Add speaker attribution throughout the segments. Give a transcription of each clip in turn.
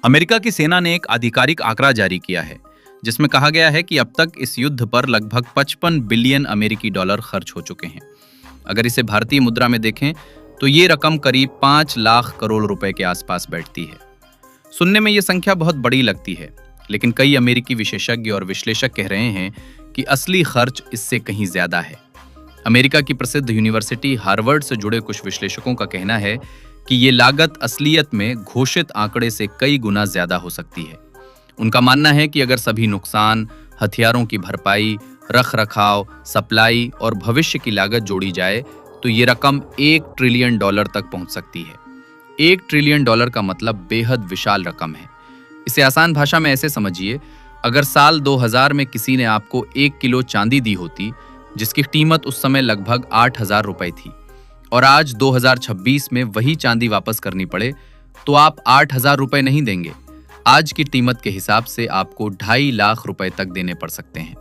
Speaker 1: America की सेना ने एक आधिकारिक आंकड़ा जारी किया है जिसमें कहा गया है कि अब तक इस युद्ध पर लगभग 55 बिलियन अमेरिकी डॉलर खर्च हो चुके हैं। अगर इसे भारतीय मुद्रा में देखें तो ये रकम करीब 5 लाख करोड़ रुपए के आसपास बैठती है। सुनने में ये संख्या बहुत बड़ी लगती है, लेकिन कई अमेरिकी विशेषज्ञ और विश्लेषक कह रहे हैं कि असली खर्च इससे कहीं ज्यादा है। अमेरिका की प्रसिद्ध यूनिवर्सिटी हार्वर्ड से जुड़े कुछ विश्लेषकों का कहना है कि ये लागत असलियत में घोषित आंकड़े से कई गुना ज्यादा हो सकती है। उनका मानना है कि अगर सभी नुकसान, हथियारों की भरपाई, रख रखाव, सप्लाई और भविष्य की लागत जोड़ी जाए तो ये रकम $1 ट्रिलियन तक पहुंच सकती है। $1 ट्रिलियन का मतलब बेहद विशाल रकम है। इसे आसान भाषा में ऐसे समझिए, अगर साल 2000 में किसी ने आपको 1 किलो चांदी दी होती जिसकी कीमत उस समय लगभग 8,000 रुपए थी, और आज 2026 में वही चांदी वापस करनी पड़े तो आप 8,000 रुपए नहीं देंगे। आज की कीमत के हिसाब से आपको 2.5 लाख रुपए तक देने पड़ सकते हैं।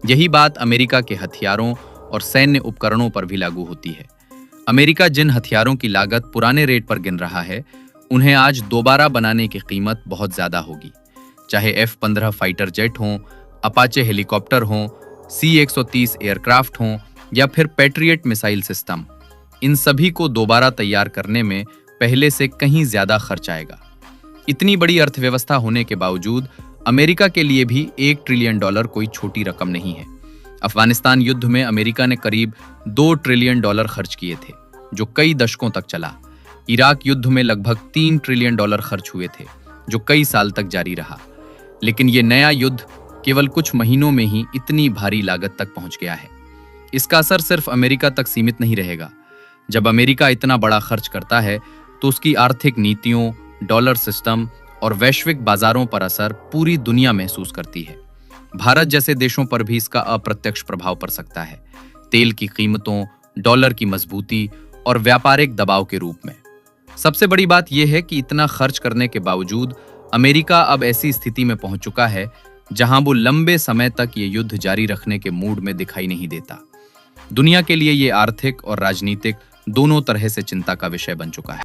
Speaker 1: यही बात अमेरिका के हथियारों और सैन्य उपकरणों पर भी लागू होती है। अमेरिका जिन हथियारों की लागत पुराने रेट पर गिन रहा है, उन्हें आज दोबारा बनाने की कीमत बहुत ज्यादा होगी। चाहे F-15 फाइटर जेट हों, अपाचे हेलीकॉप्टर हों, C-130 एयरक्राफ्ट हों या फिर पैट्रियट मिसाइल सिस्टम, इन सभी को दोबारा तैयार करने में पहले से कहीं ज्यादा खर्च आएगा। इतनी बड़ी अर्थव्यवस्था होने के बावजूद अमेरिका के लिए भी $1 ट्रिलियन कोई छोटी रकम नहीं है। अफगानिस्तान युद्ध में अमेरिका ने करीब $2 ट्रिलियन खर्च किए थे, जो कई दशकों तक चला। इराक युद्ध में लगभग $3 ट्रिलियन खर्च हुए थे, जो कई साल तक जारी रहा। लेकिन ये नया युद्ध केवल कुछ महीनों में ही इतनी भारी लागत तक पहुंच गया है। इसका असर सिर्फ अमेरिका तक सीमित नहीं रहेगा। जब अमेरिका इतना बड़ा खर्च करता है तो उसकी आर्थिक नीतियों, डॉलर सिस्टम और वैश्विक बाजारों पर असर पूरी दुनिया महसूस करती है। भारत जैसे देशों पर भी इसका अप्रत्यक्ष प्रभाव पड़ सकता है, तेल की कीमतों, डॉलर की मजबूती और व्यापारिक दबाव के रूप में। सबसे बड़ी बात यह है कि इतना खर्च करने के बावजूद अमेरिका अब ऐसी स्थिति में पहुंच चुका है जहां वो लंबे समय तक ये युद्ध जारी रखने के मूड में दिखाई नहीं देता। दुनिया के लिए ये आर्थिक और राजनीतिक दोनों तरह से चिंता का विषय बन चुका है।